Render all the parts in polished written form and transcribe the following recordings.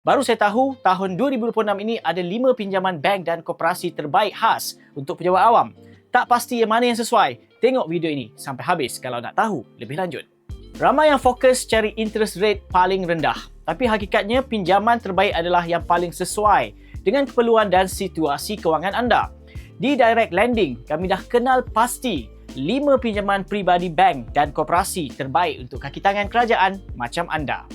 Baru saya tahu, tahun 2026 ini ada 5 pinjaman bank dan koperasi terbaik khas untuk pejabat awam. Tak pasti yang mana yang sesuai? Tengok video ini sampai habis kalau nak tahu lebih lanjut. Ramai yang fokus cari interest rate paling rendah. Tapi hakikatnya pinjaman terbaik adalah yang paling sesuai dengan keperluan dan situasi kewangan anda. Di Direct Lending, kami dah kenal pasti 5 pinjaman peribadi bank dan koperasi terbaik untuk kaki tangan kerajaan macam anda.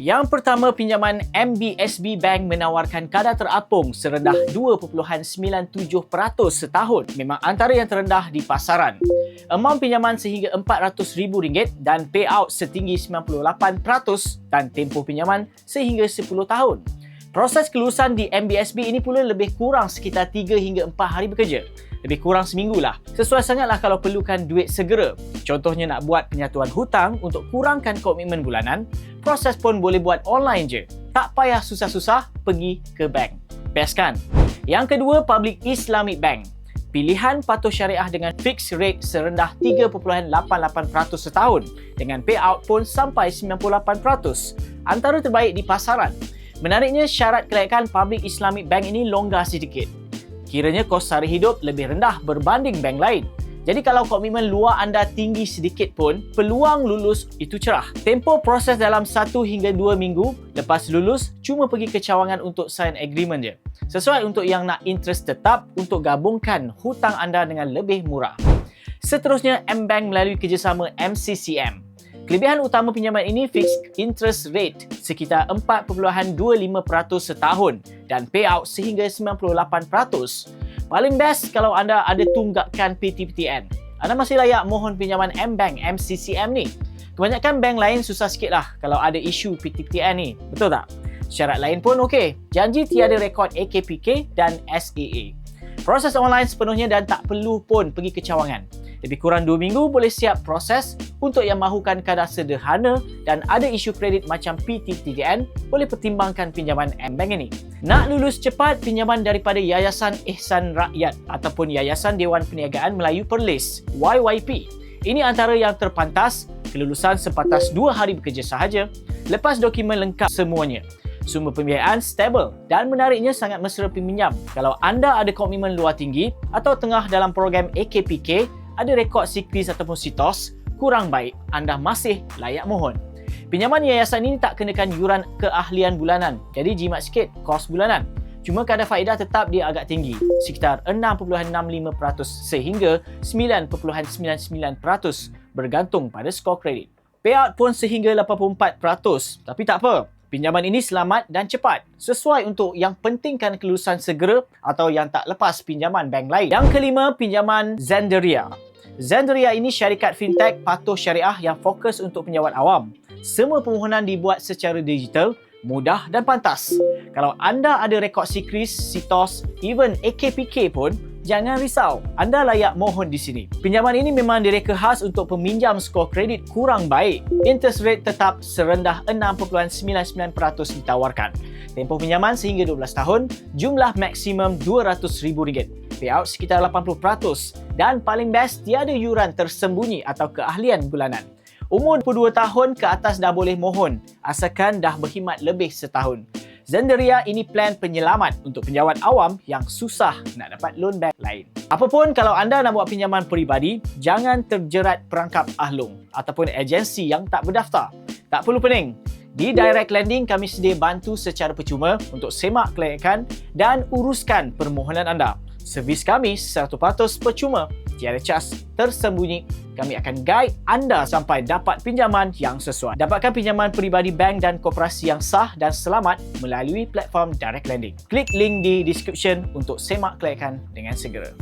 Yang pertama, pinjaman MBSB Bank menawarkan kadar terapung serendah 2.97% setahun. Memang antara yang terendah di pasaran. Amount pinjaman sehingga RM400,000 dan payout setinggi 98% dan tempoh pinjaman sehingga 10 tahun. Proses kelulusan di MBSB ini pula lebih kurang sekitar 3 hingga 4 hari bekerja. Lebih kurang seminggu lah. Sesuai sangatlah kalau perlukan duit segera. Contohnya nak buat penyatuan hutang untuk kurangkan komitmen bulanan, proses pun boleh buat online je. Tak payah susah-susah pergi ke bank. Best kan? Yang kedua, Public Islamic Bank. Pilihan patuh syariah dengan fixed rate serendah 3.88% setahun dengan payout pun sampai 98%. Antara terbaik di pasaran. Menariknya, syarat kelayakan Public Islamic Bank ini longgar sedikit. Kiranya kos sara hidup lebih rendah berbanding bank lain. Jadi kalau komitmen luar anda tinggi sedikit pun, peluang lulus itu cerah. Tempoh proses dalam 1 hingga 2 minggu. Lepas lulus, cuma pergi ke cawangan untuk sign agreement je. Sesuai untuk yang nak interest tetap untuk gabungkan hutang anda dengan lebih murah. Seterusnya, M-Bank melalui kerjasama MCCM. Kelebihan utama pinjaman ini fixed interest rate sekitar 4.25% setahun dan payout sehingga 98%. Paling best kalau anda ada tunggakan PTPTN. Anda masih layak mohon pinjaman M-Bank MCCM ni. Kebanyakan bank lain susah sikit lah kalau ada isu PTPTN ni. Betul tak? Syarat lain pun okey. Janji tiada rekod AKPK dan SAA. Proses online sepenuhnya dan tak perlu pun pergi ke cawangan. Lebih kurang 2 minggu boleh siap proses. Untuk yang mahukan kadar sederhana dan ada isu kredit macam PTPTN, boleh pertimbangkan pinjaman M-Bank ini. Nak lulus cepat, pinjaman daripada Yayasan Ihsan Rakyat ataupun Yayasan Dewan Perniagaan Melayu Perlis, YYP. Ini antara yang terpantas, kelulusan sebatas 2 hari bekerja sahaja, lepas dokumen lengkap semuanya. Sumber pembiayaan stabil dan menariknya sangat mesra peminjam. Kalau anda ada komitmen luar tinggi atau tengah dalam program AKPK, ada rekod sikris ataupun sitos, kurang baik, anda masih layak mohon. Pinjaman yayasan ini tak kenakan yuran keahlian bulanan, jadi jimat sikit kos bulanan. Cuma kadar faedah tetap dia agak tinggi, sekitar 6.65% sehingga 9.99% bergantung pada skor kredit. Payout pun sehingga 84%, tapi tak apa. Pinjaman ini selamat dan cepat, sesuai untuk yang pentingkan kelulusan segera atau yang tak lepas pinjaman bank lain. Yang kelima, pinjaman Zenderia. Zenderia ini syarikat fintech patuh syariah yang fokus untuk penjawat awam. Semua permohonan dibuat secara digital, mudah dan pantas. Kalau anda ada rekod sikris, sitos, even AKPK pun, jangan risau. Anda layak mohon di sini. Pinjaman ini memang direka khas untuk peminjam skor kredit kurang baik. Interest rate tetap serendah 6.99% ditawarkan. Tempoh pinjaman sehingga 12 tahun, jumlah maksimum RM200,000. Payout sekitar 80% dan paling best tiada yuran tersembunyi atau keahlian bulanan. Umur 22 tahun ke atas dah boleh mohon asalkan dah berkhidmat lebih setahun. Zenderia ini plan penyelamat untuk penjawat awam yang susah nak dapat loan bank lain. Apapun kalau anda nak buat pinjaman peribadi, jangan terjerat perangkap ahlung ataupun agensi yang tak berdaftar. Tak perlu pening. Di Direct Lending, kami sedia bantu secara percuma untuk semak kelayakan dan uruskan permohonan anda. Servis kami 100% percuma, tiada cas tersembunyi. Kami akan guide anda sampai dapat pinjaman yang sesuai. Dapatkan pinjaman peribadi bank dan koperasi yang sah dan selamat melalui platform Direct Lending. Klik link di description untuk semak kelayakan dengan segera.